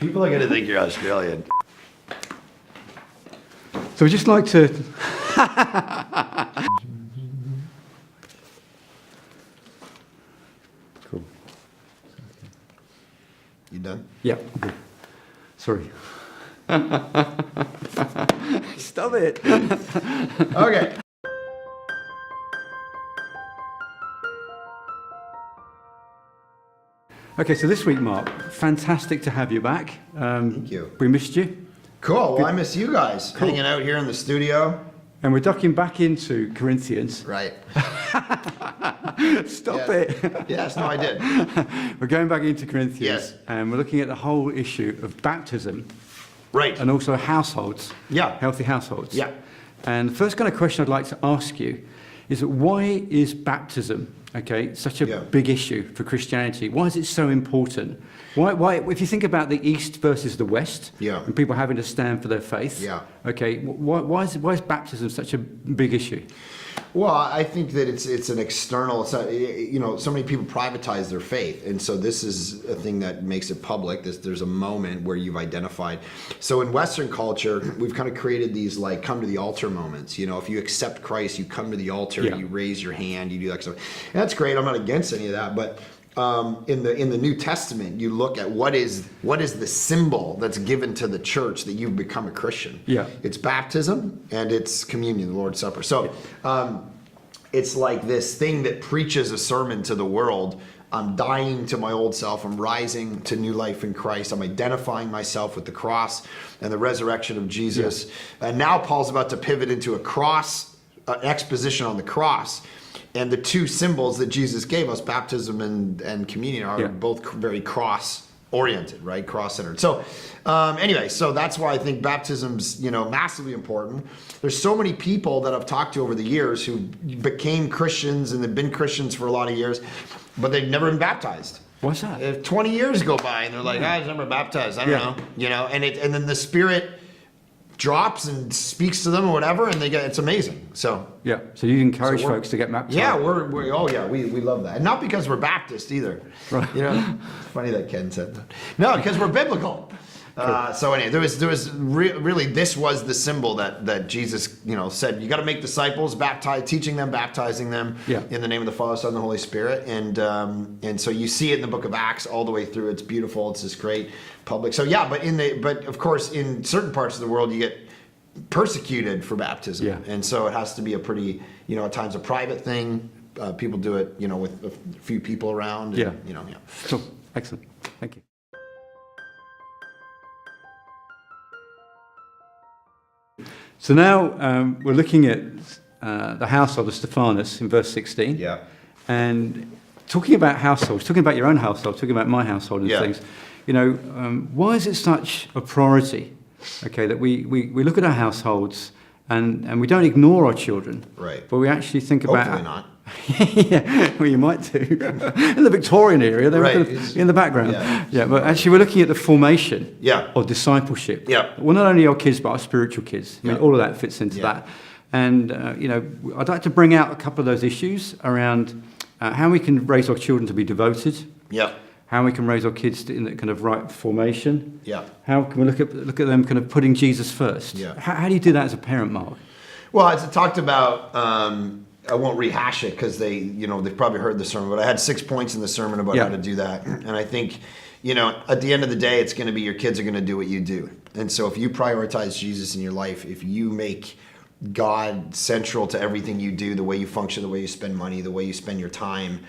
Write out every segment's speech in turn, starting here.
People are going to think you're Australian. So we'd just like to... Cool. You done? Yeah. Sorry. Stop it. Okay. Okay, so this week, Mark, fantastic to have you back. Thank you. We missed you. Cool. Well, I miss you guys hanging out here in the studio. And we're ducking back into Corinthians. Right. Stop it. Yes, no, I did. We're going back into Corinthians. Yes. And we're looking at the whole issue of baptism. Right. And also households. Yeah. Healthy households. Yeah. And the first kind of question I'd like to ask you is that why is baptism, okay, such a big issue for Christianity? Why is it so important? Why, if you think about the East versus the West, and people having to stand for their faith, okay, why is baptism such a big issue? Well, I think that it's an external. It's not, you know, so many people privatize their faith, and so this is a thing that makes it public. There's a moment where you've identified. So in Western culture, we've kind of created these like come to the altar moments. You know, if you accept Christ, you come to the altar, you raise your hand, you do that stuff. And that's great. I'm not against any of that, but in the New Testament, you look at what is the symbol that's given to the church that you've become a Christian. Yeah, it's baptism and it's communion, the Lord's Supper. So it's like this thing that preaches a sermon to the world. I'm dying to my old self. I'm rising to new life in Christ. I'm identifying myself with the cross and the resurrection of Jesus. And now Paul's about to pivot into a cross, exposition on the cross. And the two symbols that Jesus gave us, baptism and communion, are both very cross-oriented, right? Cross-centered. So anyway, so that's why I think baptism's, you know, massively important. There's so many people that I've talked to over the years who became Christians and they've been Christians for a lot of years, but they've never been baptized. What's that? If 20 years go by and they're like, I was never baptized. I don't know. You know, and then the Spirit drops and speaks to them or whatever, and it's amazing. So so you encourage folks to get baptized. Yeah, we love that, and not because we're Baptist either. Right. You know, it's funny that Ken said that. No, because we're biblical. So anyway, there was really this was the symbol that Jesus, you know, said you got to make disciples, teaching them, baptizing them in the name of the Father, Son, and the Holy Spirit, and so you see it in the book of Acts all the way through. It's beautiful. It's this great public. So but of course in certain parts of the world you get persecuted for baptism, and so it has to be a pretty, you know, at times a private thing. People do it, you know, with a few people around. And, you know, Cool. Excellent. Thank you. So now we're looking at the household of Stephanus in verse 16. Yeah. And talking about households, talking about your own household, talking about my household and things, you know, why is it such a priority, okay, that we look at our households and we don't ignore our children. Right. But we actually think about... Hopefully not. Well, you might do. In the Victorian area, they were kind of in the background. But actually we're looking at the formation of discipleship. Well, not only our kids, but our spiritual kids. I mean, all of that fits into that. And, you know, I'd like to bring out a couple of those issues around how we can raise our children to be devoted. How we can raise our kids in that kind of right formation. How can we look at them kind of putting Jesus first. How do you do that as a parent, Mark? Well, as I talked about... I won't rehash it because they've probably heard the sermon, but I had 6 points in the sermon about how to do that. And I think, you know, at the end of the day, it's going to be your kids are going to do what you do. And so if you prioritize Jesus in your life, if you make God central to everything you do, the way you function, the way you spend money, the way you spend your time,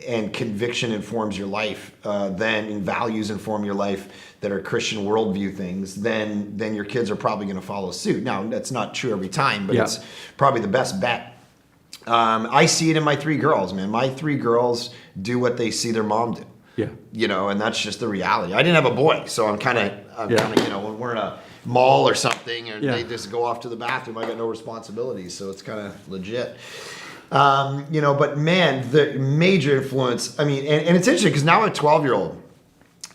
and conviction informs your life, and values inform your life that are Christian worldview things, then your kids are probably going to follow suit. Now, that's not true every time, but it's probably the best bet. I see it in my 3 girls, man. My 3 girls do what they see their mom do. You know, and that's just the reality. I didn't have a boy, so I'm kind of, you know, when we're in a mall or something, and they just go off to the bathroom, I got no responsibilities, so it's kind of legit. You know, but man, the major influence, I mean, and it's interesting because now a 12-year-old,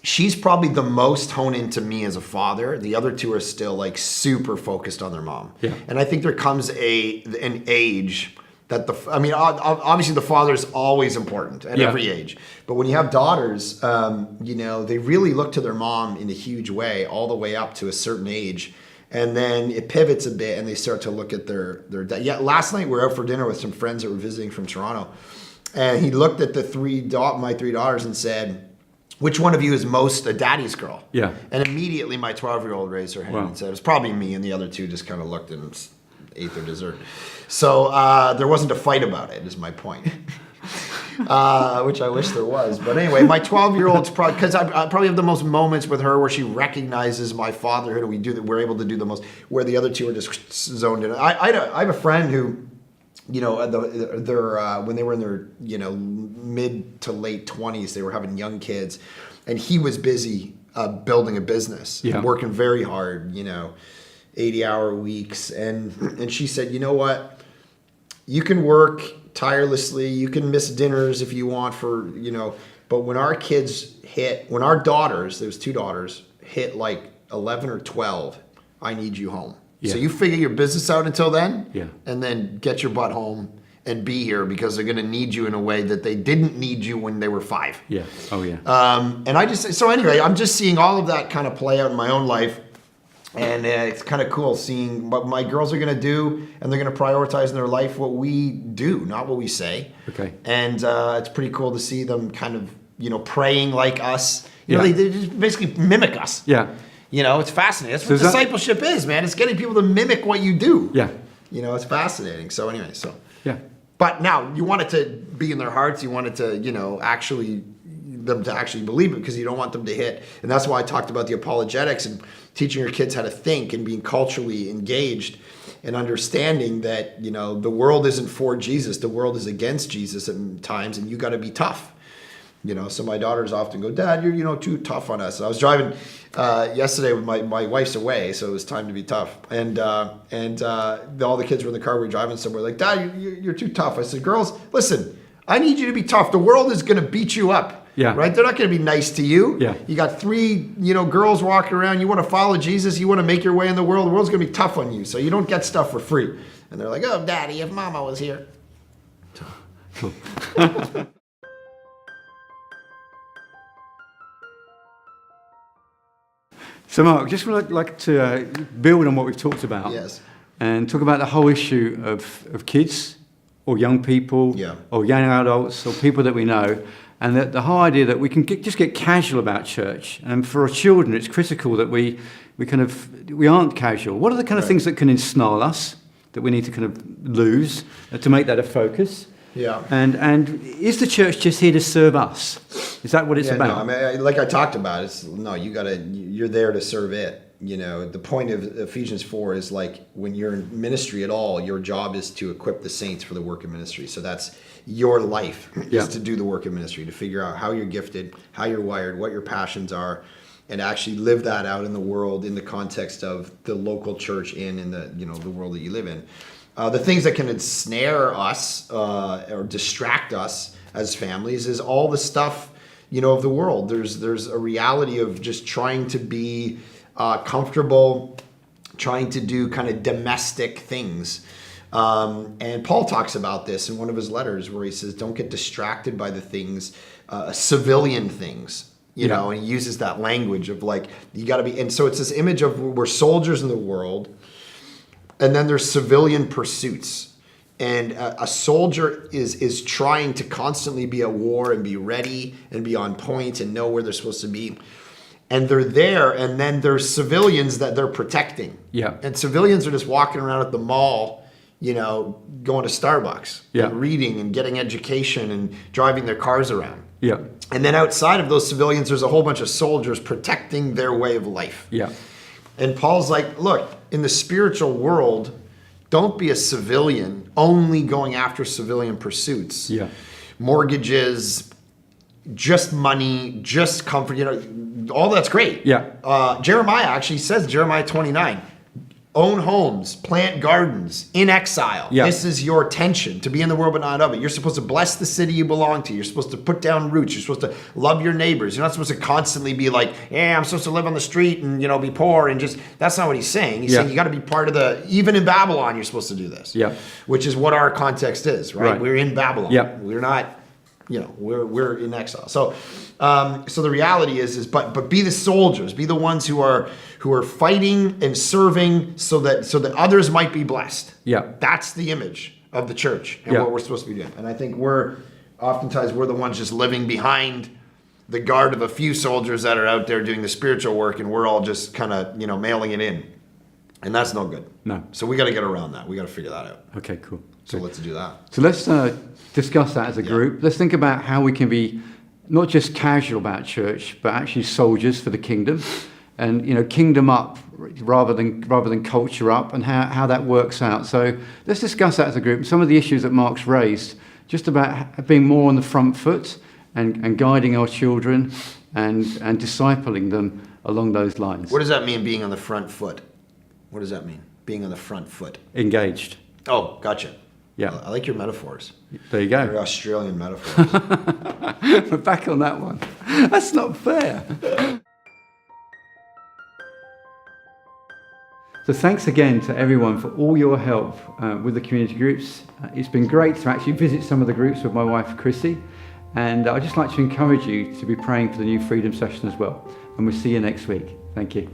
she's probably the most honed into me as a father. The other 2 are still like super focused on their mom. And I think there comes an age that obviously the father is always important at every age. But when you have daughters, they really look to their mom in a huge way, all the way up to a certain age. And then it pivots a bit and they start to look at their dad. Yeah, last night we were out for dinner with some friends that were visiting from Toronto. And he looked at my 3 daughters and said, which one of you is most a daddy's girl? Yeah. And immediately my 12-year-old raised her hand and said, it was probably me. And the other two just kind of looked and ate their dessert. So there wasn't a fight about it, is my point. Which I wish there was. But anyway, my 12-year-old's probably, because I probably have the most moments with her where she recognizes my fatherhood and we're able to do the most, where the other two are just zoned in. I have a friend who, when they were in their, mid to late 20s, they were having young kids, and he was busy building a business, working very hard, 80-hour weeks. And she said, you know what? You can work tirelessly. You can miss dinners if you want but when our daughters, there was 2 daughters, hit like 11 or 12, I need you home. Yeah. So you figure your business out until then, and then get your butt home and be here, because they're going to need you in a way that they didn't need you when they were 5. Yeah. Oh yeah. So anyway, I'm just seeing all of that kind of play out in my own life. And it's kind of cool seeing what my girls are going to do, and they're going to prioritize in their life what we do, not what we say. Okay. And it's pretty cool to see them kind of, praying like us. They just basically mimic us. Yeah. It's fascinating. That's what discipleship is, man. It's getting people to mimic what you do. Yeah. It's fascinating. So anyway, yeah. But now you want it to be in their hearts. You want it to, them to actually believe it, because you don't want them to hit. And that's why I talked about the apologetics and teaching your kids how to think and being culturally engaged and understanding that, the world isn't for Jesus. The world is against Jesus at times, and you got to be tough. So my daughters often go, Dad, you're, too tough on us. I was driving yesterday with my wife's away, so it was time to be tough. And all the kids were in the car. We were driving somewhere, like, Dad, you're too tough. I said, girls, listen, I need you to be tough. The world is going to beat you up. Yeah. Right? They're not going to be nice to you. Yeah. You got 3, girls walking around. You want to follow Jesus. You want to make your way in the world. The world's going to be tough on you. So you don't get stuff for free. And they're like, oh, Daddy, if Mama was here. Cool. So Mark, just would like to build on what we've talked about. Yes. And talk about the whole issue of kids or young people or young adults or people that we know. And the whole idea that we can just get casual about church. And for our children, it's critical that we aren't casual. What are the kind of things that can ensnarl us, that we need to kind of lose to make that a focus? Yeah. And is the church just here to serve us? Is that what it's about? No, like I talked about, you're there to serve it. The point of Ephesians 4 is like, when you're in ministry at all, your job is to equip the saints for the work of ministry. So that's your life, is to do the work of ministry, to figure out how you're gifted, how you're wired, what your passions are, and actually live that out in the world in the context of the local church and in the world that you live in. The things that can ensnare us or distract us as families is all the stuff, of the world. There's a reality of just trying to be comfortable, trying to do kind of domestic things. And Paul talks about this in one of his letters, where he says, don't get distracted by the things, civilian things, and he uses that language of like, you got to be. And so it's this image of we're soldiers in the world, and then there's civilian pursuits. And a soldier is trying to constantly be at war and be ready and be on point and know where they're supposed to be. And they're there, and then there's civilians that they're protecting. Yeah. And civilians are just walking around at the mall, going to Starbucks, and reading and getting education and driving their cars around. Yeah. And then outside of those civilians, there's a whole bunch of soldiers protecting their way of life. Yeah. And Paul's like, look, in the spiritual world, don't be a civilian only going after civilian pursuits. Yeah. Mortgages, just money, just comfort, all that's great. Yeah. Jeremiah actually says, Jeremiah 29, own homes, plant gardens, in exile. Yeah. This is your tension, to be in the world but not of it. You're supposed to bless the city you belong to. You're supposed to put down roots. You're supposed to love your neighbors. You're not supposed to constantly be like, yeah, I'm supposed to live on the street and, be poor and just, that's not what he's saying. He's saying you got to be part of even in Babylon, you're supposed to do this. Yeah. Which is what our context is, right? We're in Babylon. Yeah. We're not, we're in exile. So the reality is but be the soldiers, be the ones who are fighting and serving so that others might be blessed. Yeah. That's the image of the church and what we're supposed to be doing. And I think oftentimes we're the ones just living behind the guard of a few soldiers that are out there doing the spiritual work, and we're all just kind of, mailing it in. And that's no good. No. So we got to get around that. We got to figure that out. Okay, cool. So let's do that. So let's discuss that as a group. Let's think about how we can be not just casual about church, but actually soldiers for the kingdom, and kingdom up rather than culture up, and how that works out. So let's discuss that as a group. Some of the issues that Mark's raised, just about being more on the front foot and guiding our children and discipling them along those lines. What does that mean, being on the front foot? What does that mean, being on the front foot? Engaged. Oh, gotcha. Yeah. I like your metaphors. There you go. Your Australian metaphors. We're back on that one. That's not fair. So thanks again to everyone for all your help with the community groups. It's been great to actually visit some of the groups with my wife, Chrissy. And I'd just like to encourage you to be praying for the new Freedom Session as well. And we'll see you next week. Thank you.